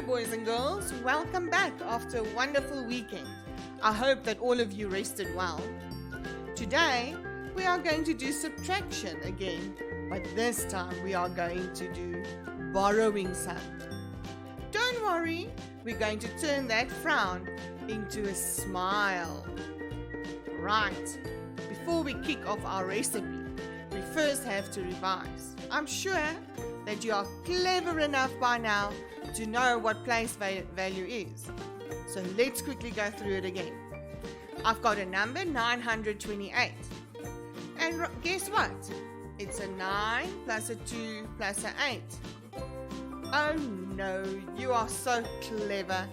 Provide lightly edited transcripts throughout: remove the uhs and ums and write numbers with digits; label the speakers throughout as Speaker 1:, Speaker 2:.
Speaker 1: boys and girls, welcome back after a wonderful weekend. I hope that all of you rested well. Today, we are going to do subtraction again, but this time we are going to do borrowing some. Don't worry, we're going to turn that frown into a smile. Right, before we kick off our recipe, we first have to revise. I'm sure that you are clever enough by now to know what place value is. So let's quickly go through it again. I've got a number 928. And guess what? It's a 9 plus a 2 plus an 8. Oh no, you are so clever.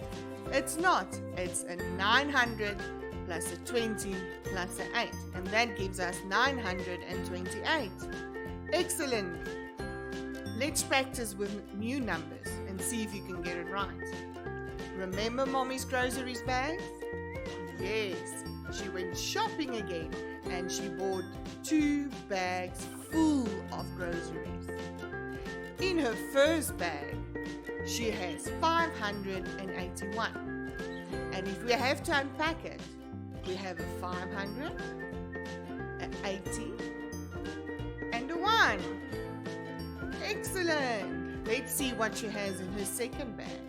Speaker 1: It's not. It's a 900 plus a 20 plus an 8. And that gives us 928. Excellent. Let's practice with new numbers and see if you can get it right. Remember Mommy's groceries bags? Yes, she went shopping again and she bought 2 bags full of groceries. In her first bag, she has 581. And if we have to unpack it, we have a 500, an 80, and a 1. Excellent! Let's see what she has in her second bag.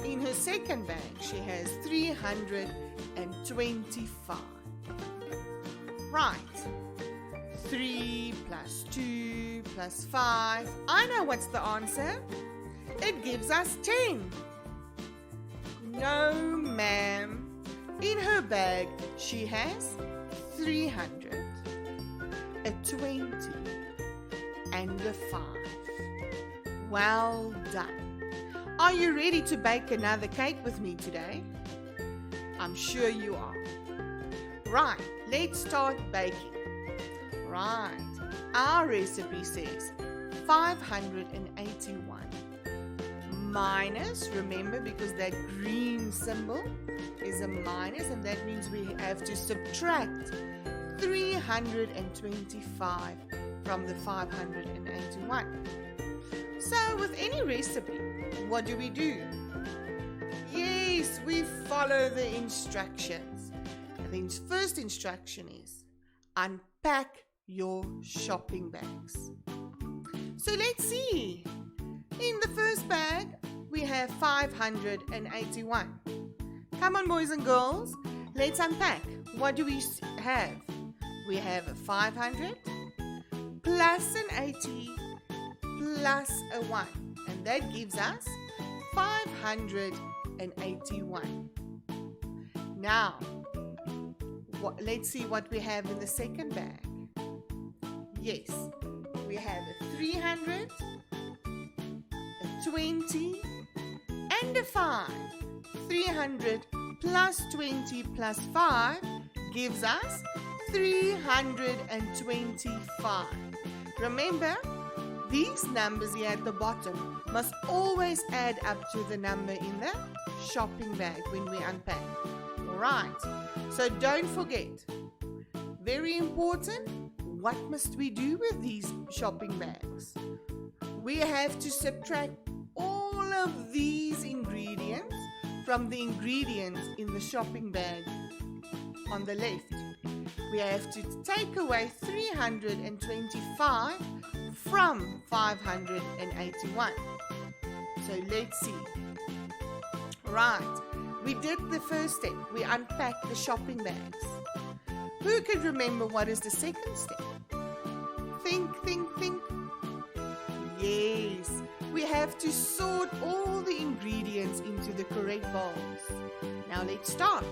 Speaker 1: In her second bag, she has 325. Right. 3 plus 2 plus 5. I know what's the answer. It gives us 10. No, ma'am. In her bag, she has 300, a 20, and a 5. Well done. Are you ready to bake another cake with me today? I'm sure you are. Right, let's start baking. Right, our recipe says 581 minus, remember, because that green symbol is a minus, and that means we have to subtract 325 from the 581. So with any recipe, what do? Yes, we follow the instructions. The first instruction is unpack your shopping bags. So let's see. In the first bag, we have 581. Come on, boys and girls, let's unpack. What do we have? We have a 500 plus an 80 plus a 1, and that gives us 581. Now, let's see what we have in the second bag. Yes, we have a 300, a 20, and a 5. 300 plus 20 plus 5 gives us 325. Remember, these numbers here at the bottom must always add up to the number in the shopping bag when we unpack. Alright, so don't forget. Very important, what must we do with these shopping bags? We have to subtract all of these ingredients from the ingredients in the shopping bag on the left. We have to take away 325 from 581. So let's see. Right, we did the first step. We unpacked the shopping bags. Who can remember what is the second step? Think. Yes, we have to sort all the ingredients into the correct bowls. Now let's start.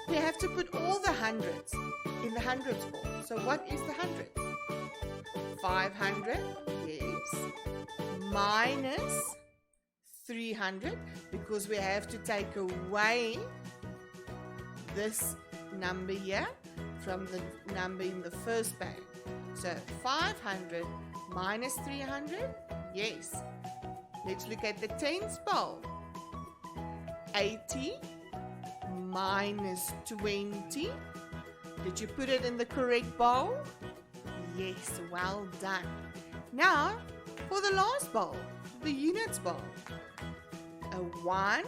Speaker 1: We have to put all the hundreds in the hundreds bowl. So what is the hundreds? 500, yes, minus 300, because we have to take away this number here from the number in the first bag. So 500 minus 300, yes. Let's look at the tens bowl. 80 minus 20. Did you put it in the correct bowl? Yes, well done. Now, for the last bowl, the units bowl. A 1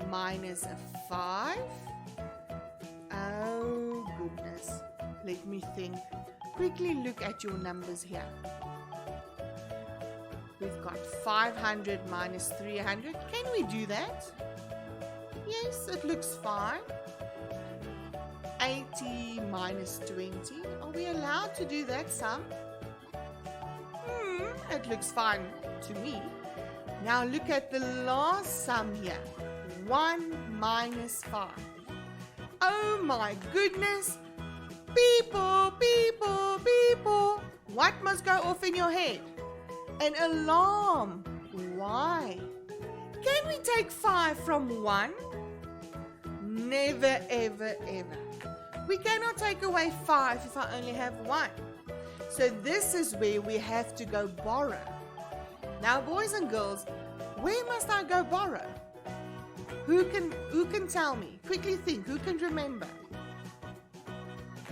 Speaker 1: minus a 5. Oh, goodness. Let me think. Quickly look at your numbers here. We've got 500 minus 300. Can we do that? Yes, it looks fine. 80 minus 20. Are we allowed to do that sum? It looks fine to me. Now look at the last sum here. 1 minus 5. Oh my goodness. People, people, people. What must go off in your head? An alarm. Why? Can we take 5 from 1? Never, ever, ever. We cannot take away 5 if I only have 1. So this is where we have to go borrow. Now, boys and girls, where must I go borrow? Who can tell me? Quickly think. Who can remember?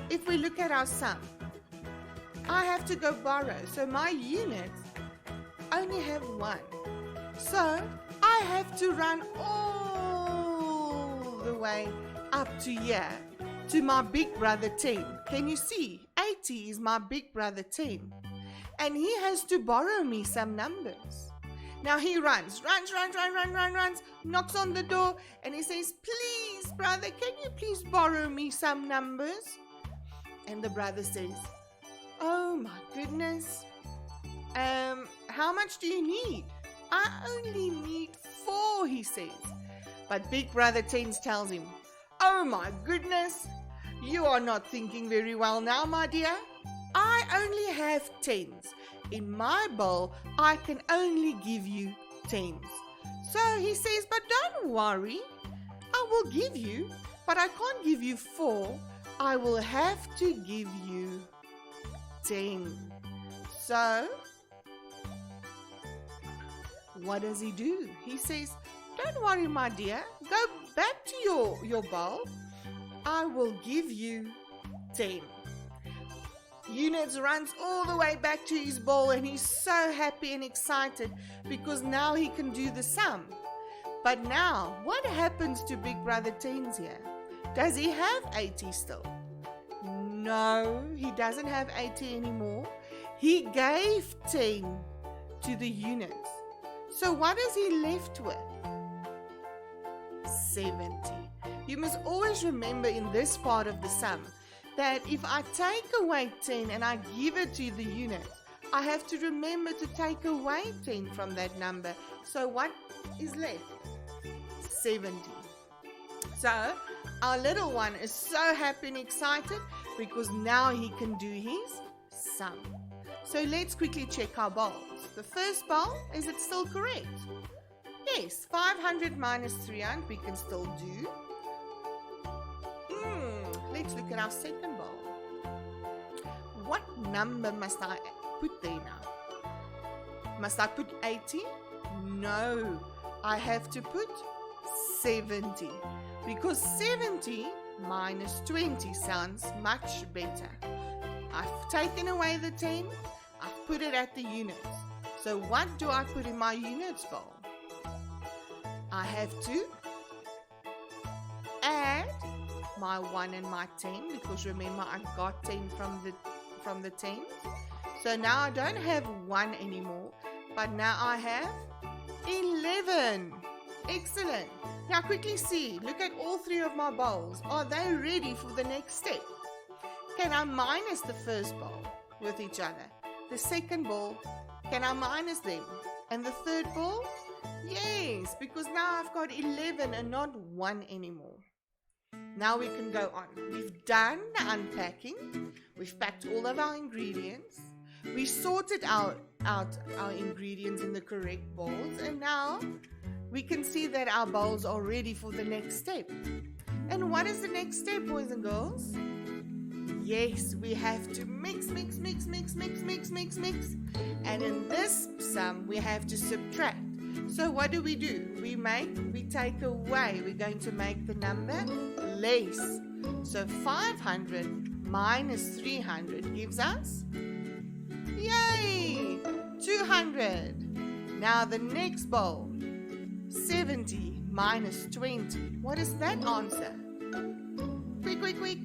Speaker 1: If we look at our sum, I have to go borrow. So my units only have 1. So I have to run all the way up to here, to my big brother 10. Can you see? 80 is my big brother 10. And he has to borrow me some numbers. Now he runs, knocks on the door, and he says, please, brother, can you please borrow me some numbers? And the brother says, oh my goodness, how much do you need? I only need 4, he says. But big brother 10 tells him, oh my goodness, you are not thinking very well now, my dear. I only have 10s. In my bowl, I can only give you 10s. So he says, but don't worry. I will give you, but I can't give you 4. I will have to give you 10. So, what does he do? He says, don't worry, my dear. Go back to your bowl. I will give you 10. Units runs all the way back to his bowl, and he's so happy and excited because now he can do the sum. But now, what happens to big brother 10's here? Does he have 80 still? No, he doesn't have 80 anymore. He gave 10 to the units. So what is he left with? 70. You must always remember in this part of the sum that if I take away 10 and I give it to the unit, I have to remember to take away 10 from that number. So what is left? 70. So our little one is so happy and excited because now he can do his sum. So let's quickly check our bowls. The first bowl, is it still correct? Yes, 500 minus 300 we can still do. Let's look at our second bowl. What number must I put there now? Must I put 80? No, I have to put 70 because 70 minus 20 sounds much better. I've taken away the 10, I've put it at the units. So what do I put in my units bowl? I have to add my 1 and my 10 because remember I got 10 from the 10. So now I don't have 1 anymore, but now I have 11. Excellent. Now quickly see, look at all 3 of my bowls. Are they ready for the next step? Can I minus the first bowl with each other? The second bowl, can I minus them? And the third bowl? Yes, because now I've got 11 and not 1 anymore. Now we can go on. We've done the unpacking. We've packed all of our ingredients. We sorted out our ingredients in the correct bowls. And now we can see that our bowls are ready for the next step. And what is the next step, boys and girls? Yes, we have to mix. And in this sum, we have to subtract. So what do? We take away. We're going to make the number less. So 500 minus 300 gives us, yay, 200. Now the next bowl, 70 minus 20. What is that answer? Quick, quick, quick.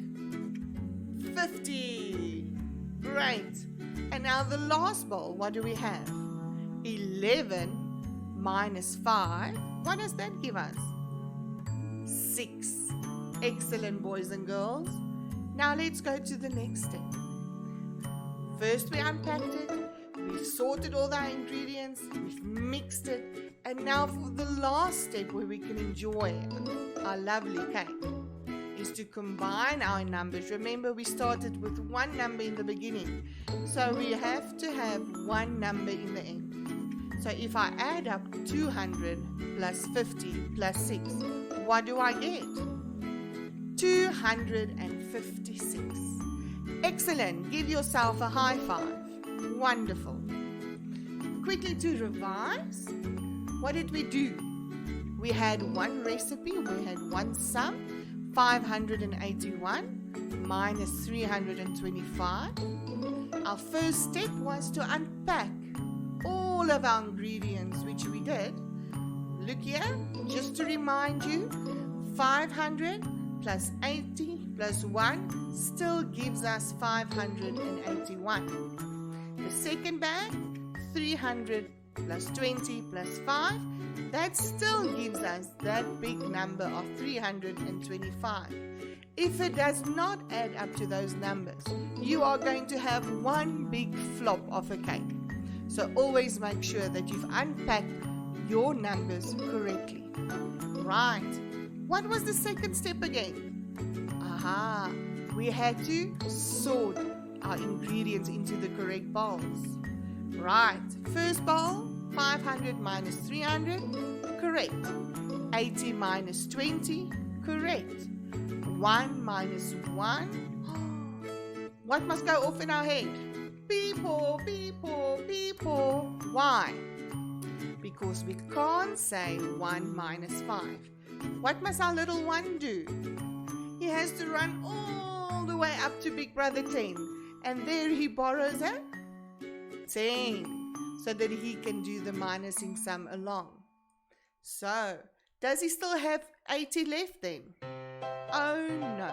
Speaker 1: 50. Great. And now the last bowl, what do we have? 11 minus 5. What does that give us? 6. Excellent, boys and girls. Now let's go to the next step. First we unpacked it, we've sorted all our ingredients, we've mixed it, and now for the last step where we can enjoy our lovely cake is to combine our numbers. Remember, we started with one number in the beginning, so we have to have one number in the end. So if I add up 200 plus 50 plus 6, what do I get? 256. Excellent. Give yourself a high five. Wonderful. Quickly to revise, what did we do? We had one recipe, we had one sum, 581 minus 325. Our first step was to unpack all of our ingredients, which we did. Look here, just to remind you, 500 plus 80 plus 1 still gives us 581. The second bag, 300 plus 20 plus 5, that still gives us that big number of 325. If it does not add up to those numbers, you are going to have one big flop of a cake. So always make sure that you've unpacked your numbers correctly. Right. What was the second step again? Aha, we had to sort our ingredients into the correct bowls. Right, first bowl, 500 minus 300, correct. 80 minus 20, correct. 1 minus 1. What must go off in our head? People, people, people. Why? Because we can't say 1 minus 5. What must our little one do? He has to run all the way up to Big Brother 10. And there he borrows a 10. So that he can do the minusing sum along. So, does he still have 80 left then? Oh no.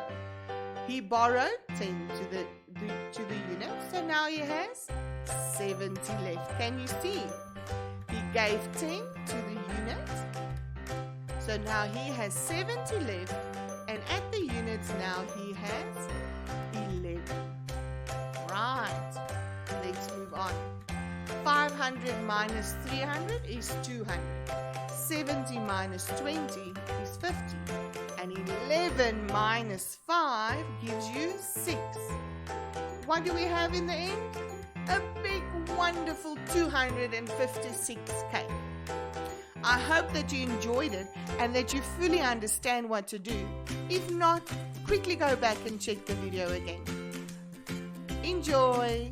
Speaker 1: He borrowed 10 to the unit. So now he has 70 left. Can you see? He gave 10 to the unit. So now he has 70 left, and at the units now he has 11. Right, let's move on. 500 minus 300 is 200. 70 minus 20 is 50. And 11 minus 5 gives you 6. What do we have in the end? A big, wonderful 256 cake. I hope that you enjoyed it and that you fully understand what to do. If not, quickly go back and check the video again. Enjoy!